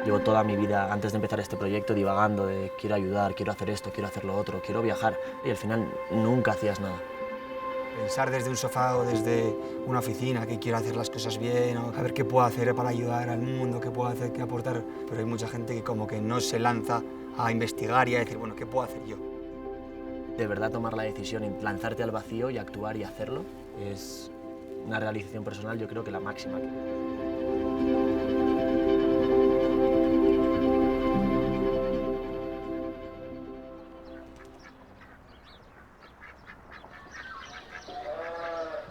Llevo toda mi vida, antes de empezar este proyecto, divagando de quiero ayudar, quiero hacer esto, quiero hacer lo otro, quiero viajar, y al final nunca hacías nada. Pensar desde un sofá o desde una oficina que quiero hacer las cosas bien, o a ver qué puedo hacer para ayudar al mundo, qué puedo hacer, qué aportar. Pero hay mucha gente que como que no se lanza a investigar y a decir, bueno, ¿qué puedo hacer yo? De verdad tomar la decisión y lanzarte al vacío y actuar y hacerlo es una realización personal, yo creo que la máxima.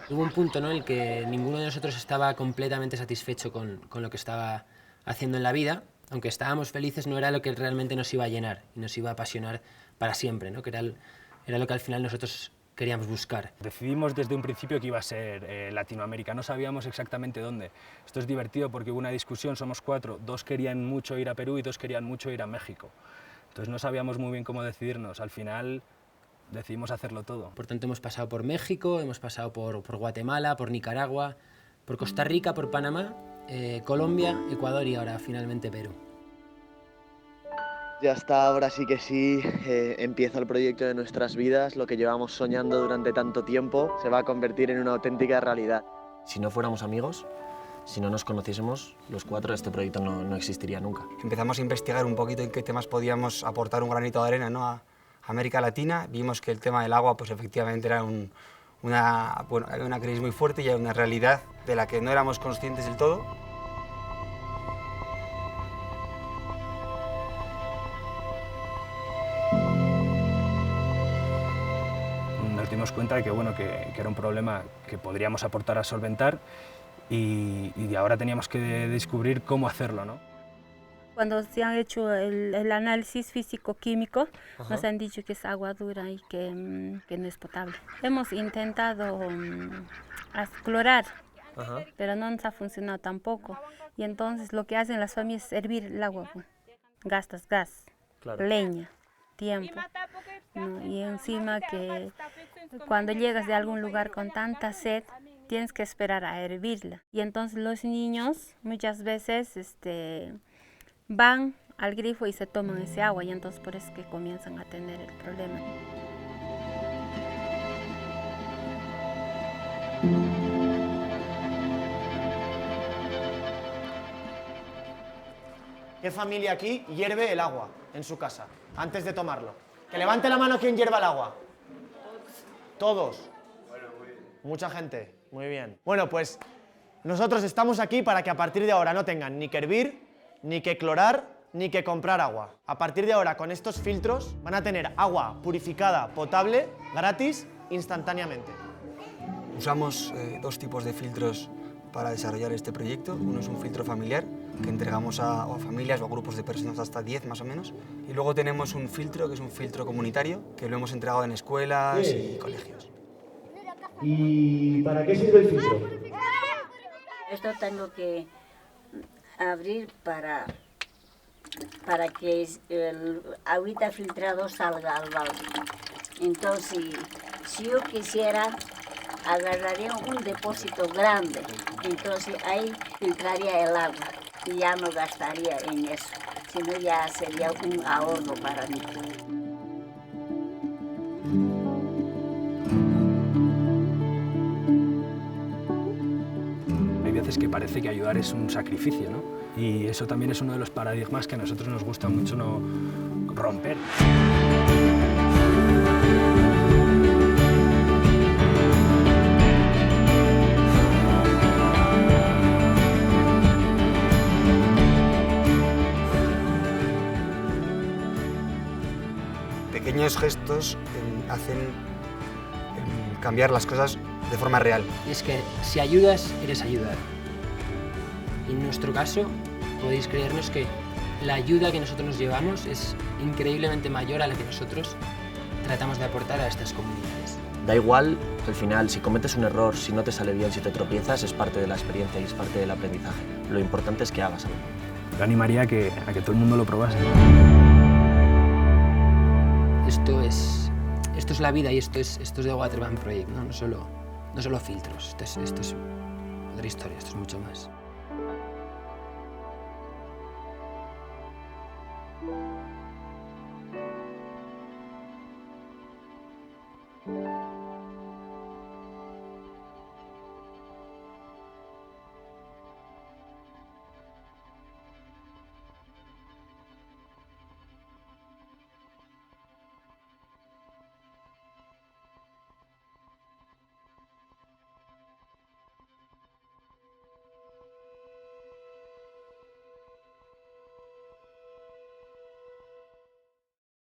Hubo un punto, ¿no?, en el que ninguno de nosotros estaba completamente satisfecho con lo que estaba haciendo en la vida. Aunque estábamos felices, no era lo que realmente nos iba a llenar y nos iba a apasionar para siempre, ¿no?, que era lo que al final nosotros queríamos buscar. Decidimos desde un principio que iba a ser Latinoamérica, no sabíamos exactamente dónde. Esto es divertido porque hubo una discusión, somos 4, 2 querían mucho ir a Perú y 2 querían mucho ir a México. Entonces no sabíamos muy bien cómo decidirnos, al final decidimos hacerlo todo. Por tanto, hemos pasado por México, hemos pasado por Guatemala, por Nicaragua, por Costa Rica, por Panamá, Colombia, Ecuador y ahora finalmente Perú. Ya está, ahora sí que sí, empieza el proyecto de nuestras vidas, lo que llevamos soñando durante tanto tiempo se va a convertir en una auténtica realidad. Si no fuéramos amigos, si no nos conociésemos, los 4, este proyecto no existiría nunca. Empezamos a investigar un poquito en qué temas podíamos aportar un granito de arena, ¿no?, a América Latina. Vimos que el tema del agua, pues efectivamente era una crisis muy fuerte y una realidad de la que no éramos conscientes del todo. Nos dimos cuenta de que, bueno, que era un problema que podríamos aportar a solventar y ahora teníamos que descubrir cómo hacerlo, ¿no? Cuando se han hecho el análisis físico-químico, nos han dicho que es agua dura y que no es potable. Hemos intentado clorar, pero no nos ha funcionado tampoco. Y entonces lo que hacen las familias es hervir el agua. Gastas gas, leña, tiempo, ¿no? Y encima que cuando llegas de algún lugar con tanta sed, tienes que esperar a hervirla. Y entonces los niños muchas veces van al grifo y se toman ese agua, y entonces por eso es que comienzan a tener el problema. ¿Qué familia aquí hierve el agua en su casa antes de tomarlo? Que levante la mano quien hierva el agua. ¿Todos? Mucha gente, muy bien. Bueno, pues nosotros estamos aquí para que a partir de ahora no tengan ni que hervir, ni que clorar, ni que comprar agua. A partir de ahora, con estos filtros, van a tener agua purificada, potable, gratis, instantáneamente. Usamos 2 tipos de filtros para desarrollar este proyecto. Uno es un filtro familiar, que entregamos a familias o a grupos de personas hasta 10 más o menos. Y luego tenemos un filtro, que es un filtro comunitario, que lo hemos entregado en escuelas y colegios. ¿Y para qué sirve el filtro? Esto tengo que abrir para que el agüita filtrado salga al balde. Entonces, si yo quisiera, agarraría un depósito grande, entonces ahí filtraría el agua y ya no gastaría en eso, sino ya sería un ahorro para mí. Hay veces que parece que ayudar es un sacrificio, ¿no? Y eso también es uno de los paradigmas que a nosotros nos gusta mucho no romper. Pequeños gestos hacen cambiar las cosas de forma real. Y es que si ayudas, eres ayudar. Y en nuestro caso, podéis creernos que la ayuda que nosotros nos llevamos es increíblemente mayor a la que nosotros tratamos de aportar a estas comunidades. Da igual, al final, si cometes un error, si no te sale bien, si te tropiezas, es parte de la experiencia y es parte del aprendizaje. Lo importante es que hagas algo. Yo animaría a que todo el mundo lo probase. Esto es la vida y esto es The Waterman Project, ¿no? No solo filtros, esto es otra historia, esto es mucho más.